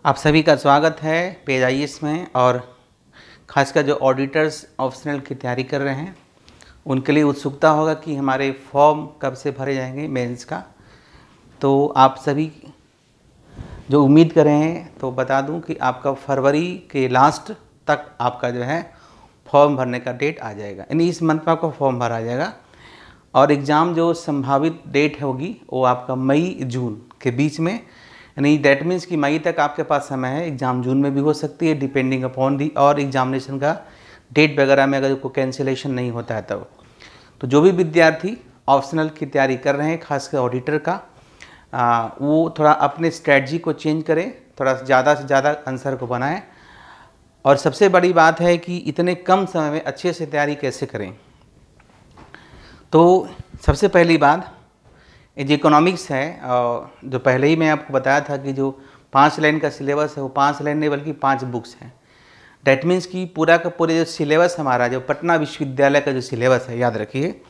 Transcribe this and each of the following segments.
आप सभी का स्वागत है पेज आईएएस में। और खासकर जो ऑडिटर्स ऑप्शनल की तैयारी कर रहे हैं उनके लिए उत्सुकता होगा कि हमारे फॉर्म कब से भरे जाएंगे मेंस का। तो आप सभी जो उम्मीद कर रहे हैं तो बता दूं कि आपका फरवरी के लास्ट तक आपका जो है फॉर्म भरने का डेट आ जाएगा, यानी इस मंथ में आपका फॉर्म भरा जाएगा। और एग्ज़ाम जो संभावित डेट होगी वो आपका मई जून के बीच में, यानी दैट मीन्स कि मई तक आपके पास समय है। एग्ज़ाम जून में भी हो सकती है डिपेंडिंग अपॉन दी और एग्जामिनेशन का डेट वगैरह में अगर कोई कैंसिलेशन नहीं होता है तब। तो जो भी विद्यार्थी ऑप्शनल की तैयारी कर रहे हैं खासकर ऑडिटर का, वो थोड़ा अपने स्ट्रेटजी को चेंज करें, थोड़ा ज़्यादा से ज़्यादा आंसर को बनाएं। और सबसे बड़ी बात है कि इतने कम समय में अच्छे से तैयारी कैसे करें। तो सबसे पहली बात जो इकोनॉमिक्स है, जो पहले ही मैं आपको बताया था कि जो 5 लाइन का सिलेबस है वो 5 लाइन नहीं बल्कि 5 बुक्स हैं। डैट मीन्स कि पूरा का पूरा जो सिलेबस हमारा जो पटना विश्वविद्यालय का जो सिलेबस है, याद रखिए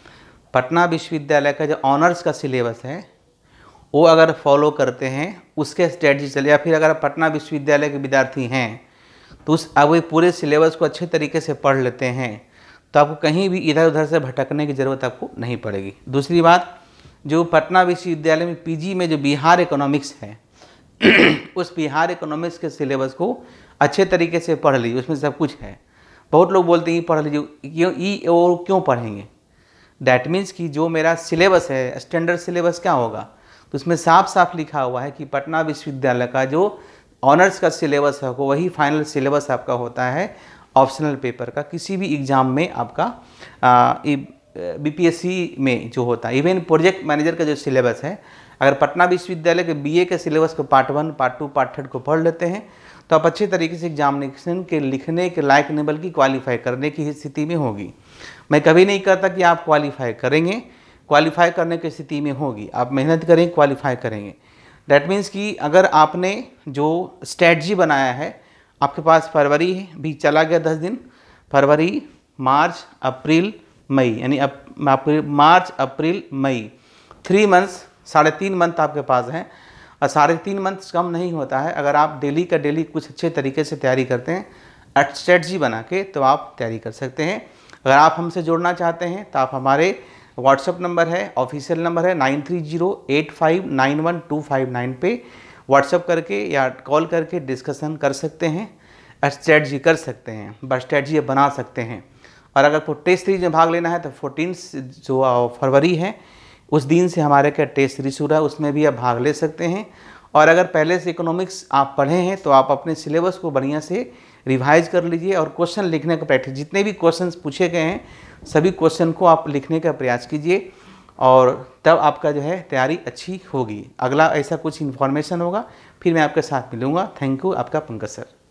पटना विश्वविद्यालय का जो ऑनर्स का सिलेबस है वो अगर फॉलो करते हैं उसके स्ट्रेटजी चले, या फिर अगर पटना विश्वविद्यालय के विद्यार्थी हैं तो उस अब पूरे सिलेबस को अच्छे तरीके से पढ़ लेते हैं तो आपको कहीं भी इधर उधर से भटकने की ज़रूरत आपको नहीं पड़ेगी। दूसरी बात, जो पटना विश्वविद्यालय में पीजी में जो बिहार इकोनॉमिक्स है उस बिहार इकोनॉमिक्स के सिलेबस को अच्छे तरीके से पढ़ लीजिए, उसमें सब कुछ है। बहुत लोग बोलते हैं पढ़ लीजिए, क्यों पढ़ेंगे। डैट मीन्स कि जो मेरा सिलेबस है स्टैंडर्ड सिलेबस क्या होगा, तो उसमें साफ साफ लिखा हुआ है कि पटना विश्वविद्यालय का जो ऑनर्स का सिलेबस है वही फाइनल सिलेबस आपका होता है ऑप्शनल पेपर का, किसी भी एग्ज़ाम में आपका बीपीएससी में जो होता है। इवन प्रोजेक्ट मैनेजर का जो सिलेबस है, अगर पटना विश्वविद्यालय के बीए के सिलेबस को पार्ट 1, पार्ट 2, पार्ट 3 को पढ़ लेते हैं तो आप अच्छे तरीके से एग्जामिनेशन के लिखने के लायक नहीं बल्कि क्वालिफाई करने की स्थिति में होगी। मैं कभी नहीं कहता कि आप क्वालिफाई करेंगे, क्वालिफाई करने की स्थिति में होगी, आप मेहनत करेंगे क्वालिफाई करेंगे। डैट मीन्स कि अगर आपने जो स्ट्रैटजी बनाया है, आपके पास फरवरी भी चला गया 10 दिन, फरवरी मार्च अप्रैल मई, यानी मार्च अप्रैल मई 3 मंथ्स, 3.5 मंथ आपके पास हैं। और 3.5 मंथ कम नहीं होता है अगर आप डेली का डेली कुछ अच्छे तरीके से तैयारी करते हैं स्ट्रेटजी बना के, तो आप तैयारी कर सकते हैं। अगर आप हमसे जुड़ना चाहते हैं तो आप हमारे व्हाट्सअप नंबर है, ऑफिशियल नंबर है 9308591259 पे व्हाट्सअप करके या कॉल करके डिस्कशन कर सकते हैं, स्ट्रेटजी कर सकते हैं, बस स्ट्रेटजी बना सकते हैं। और अगर आपको टेस्ट सीरीज में भाग लेना है तो 14 जो फरवरी है उस दिन से हमारे क्या टेस्ट सीरीज शुरू है, उसमें भी आप भाग ले सकते हैं। और अगर पहले से इकोनॉमिक्स आप पढ़े हैं तो आप अपने सिलेबस को बढ़िया से रिवाइज कर लीजिए और क्वेश्चन लिखने का प्रैक्टिस, जितने भी क्वेश्चन पूछे गए हैं सभी क्वेश्चन को आप लिखने का प्रयास कीजिए और तब आपका जो है तैयारी अच्छी होगी। अगला ऐसा कुछ इन्फॉर्मेशन होगा फिर मैं आपके साथ मिलूँगा। थैंक यू, आपका पंकज सर।